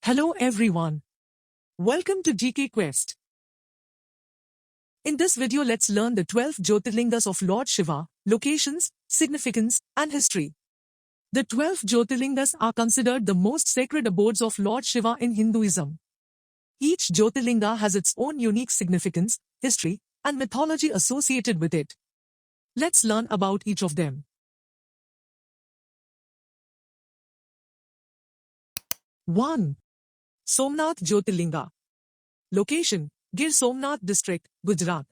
Hello everyone. Welcome to GK Quest. In this video let's learn the 12 Jyotirlingas of Lord Shiva, locations, significance, and history. The 12 Jyotirlingas are considered the most sacred abodes of Lord Shiva in Hinduism. Each Jyotirlinga has its own unique significance, history, and mythology associated with it. Let's learn about each of them. 1. Somnath Jyotirlinga. Location: Gir Somnath District, Gujarat.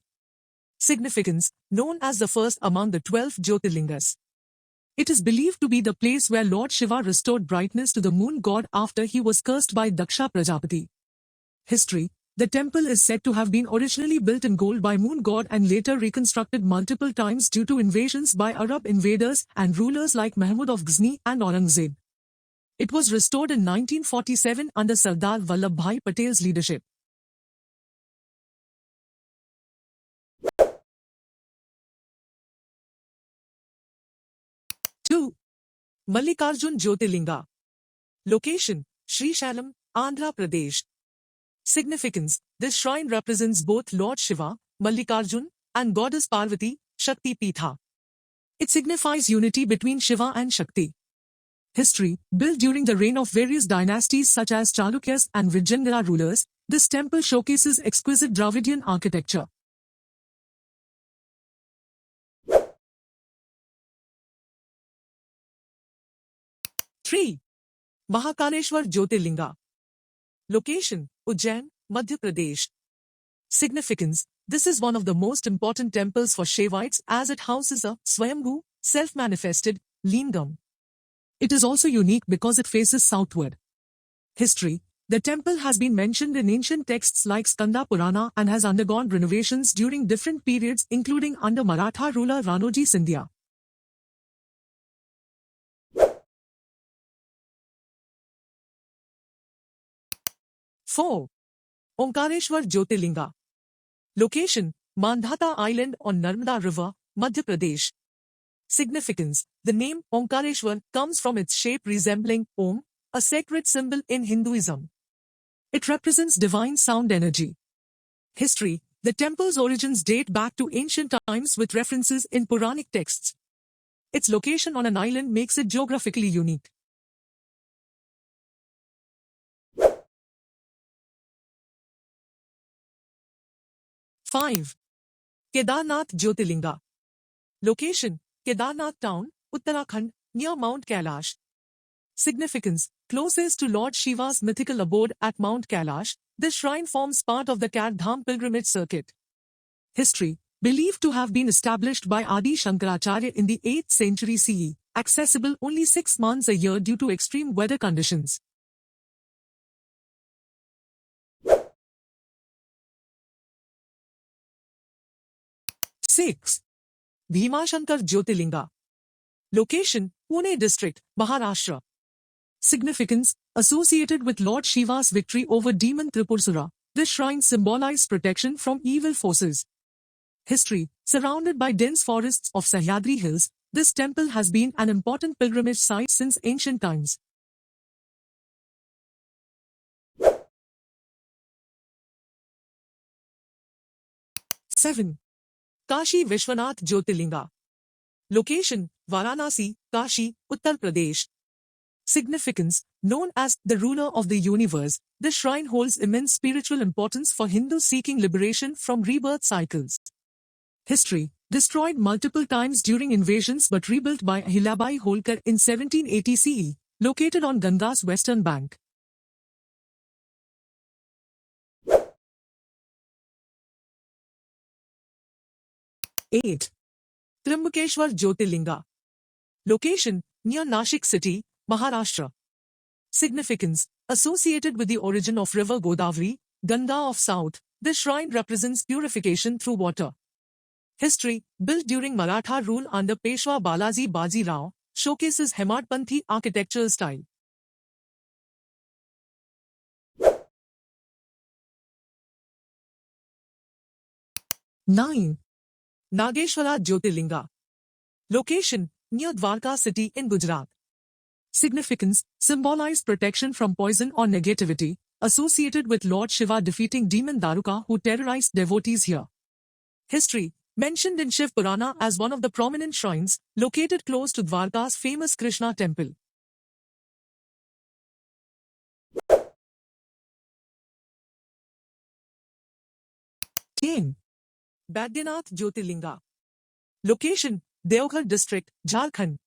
Significance: known as the first among the 12 Jyotirlingas. It is believed to be the place where Lord Shiva restored brightness to the moon god after he was cursed by Daksha Prajapati. History: the temple is said to have been originally built in gold by moon god and later reconstructed multiple times due to invasions by Arab invaders and rulers like Mahmud of Ghazni and Aurangzeb. It was restored in 1947 under Sardar Vallabhbhai Patel's leadership. 2. Mallikarjun Jyotirlinga. Location: Srisailam, Andhra Pradesh. Significance: this shrine represents both Lord Shiva, Mallikarjun, and goddess Parvati, Shakti Pitha. It signifies unity between Shiva and Shakti. History: built during the reign of various dynasties such as Chalukyas and Vijayanagara rulers, this temple showcases exquisite Dravidian architecture. 3. Mahakaleshwar Jyotirlinga. Location: Ujjain, Madhya Pradesh. Significance: this is one of the most important temples for Shaivites as it houses a Swayambhu, self-manifested, lingam. It is also unique because it faces southward. History: the temple has been mentioned in ancient texts like Skanda Purana and has undergone renovations during different periods including under Maratha ruler Ranoji Scindia. 4. Omkareshwar Jyotirlinga. Location: Mandhata Island on Narmada River, Madhya Pradesh. Significance: the name Omkareshwar comes from its shape resembling Om, a sacred symbol in Hinduism. It represents divine sound energy. History: the temple's origins date back to ancient times with references in Puranic texts. Its location on an island makes it geographically unique. 5. Kedarnath Jyotirlinga. Location: Kedarnath town, Uttarakhand, near Mount Kailash. Significance: closest to Lord Shiva's mythical abode at Mount Kailash, this shrine forms part of the Kar Dham pilgrimage circuit. History: believed to have been established by Adi Shankaracharya in the 8th century CE, accessible only 6 months a year due to extreme weather conditions. 6. Bhimashankar Jyotirlinga. Location: Pune district, Maharashtra. Significance: associated with Lord Shiva's victory over demon Tripursura, this shrine symbolizes protection from evil forces. History: surrounded by dense forests of Sahyadri Hills, this temple has been an important pilgrimage site since ancient times. 7. Kashi Vishwanath Jyotirlinga. Location: Varanasi, Kashi, Uttar Pradesh. Significance: known as the ruler of the universe, this shrine holds immense spiritual importance for Hindus seeking liberation from rebirth cycles. History: destroyed multiple times during invasions but rebuilt by Ahilyabai Holkar in 1780 CE, located on Ganga's western bank. 8. Trimbakeshwar Jyotirlinga. Location: near Nashik city, Maharashtra. Significance: associated with the origin of river Godavari, Ganga of South, this shrine represents purification through water. History: built during Maratha rule under Peshwa Balaji Baji Rao, showcases Hemadpanthi architectural style. 9. Nageshwara Jyotirlinga. Location: near Dwarka city in Gujarat. Significance: symbolize protection from poison or negativity, associated with Lord Shiva defeating demon Daruka who terrorized devotees here. History: mentioned in Shiv Purana as one of the prominent shrines, located close to Dwarka's famous Krishna temple. Kane. Badrinath Jyotirlinga. Location: Deoghar district, Jharkhand.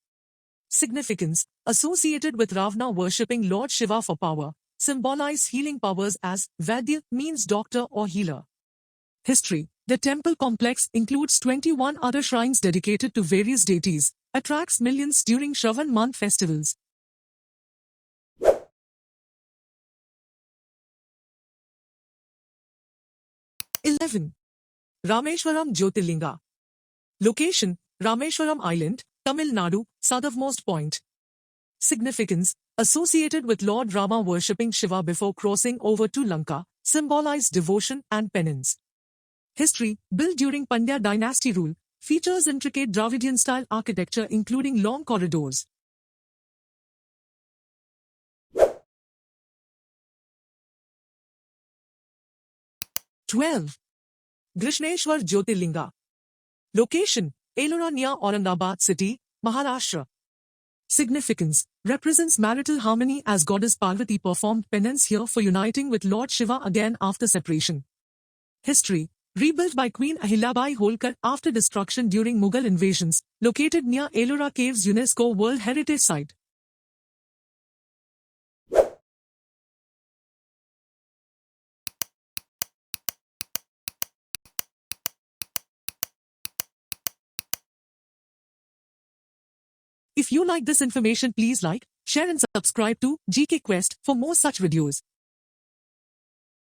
Significance: associated with Ravana worshipping Lord Shiva for power, symbolize healing powers as Vaidya means doctor or healer. History: the temple complex includes 21 other shrines dedicated to various deities, attracts millions during Shravan month festivals. (11) Rameshwaram Jyotirlinga. Location: Rameshwaram Island, Tamil Nadu, southernmost point. Significance: associated with Lord Rama worshipping Shiva before crossing over to Lanka, symbolize devotion and penance. History: built during Pandya dynasty rule, features intricate Dravidian-style architecture including long corridors. 12. Grishneshwar Jyotirlinga. Location: Ellora near Aurangabad city, Maharashtra. Significance: represents marital harmony as goddess Parvati performed penance here for uniting with Lord Shiva again after separation. History: rebuilt by Queen Ahilyabai Holkar after destruction during Mughal invasions, located near Ellora Caves, UNESCO World Heritage Site. If you like this information, please like, share and subscribe to GK Quest for more such videos.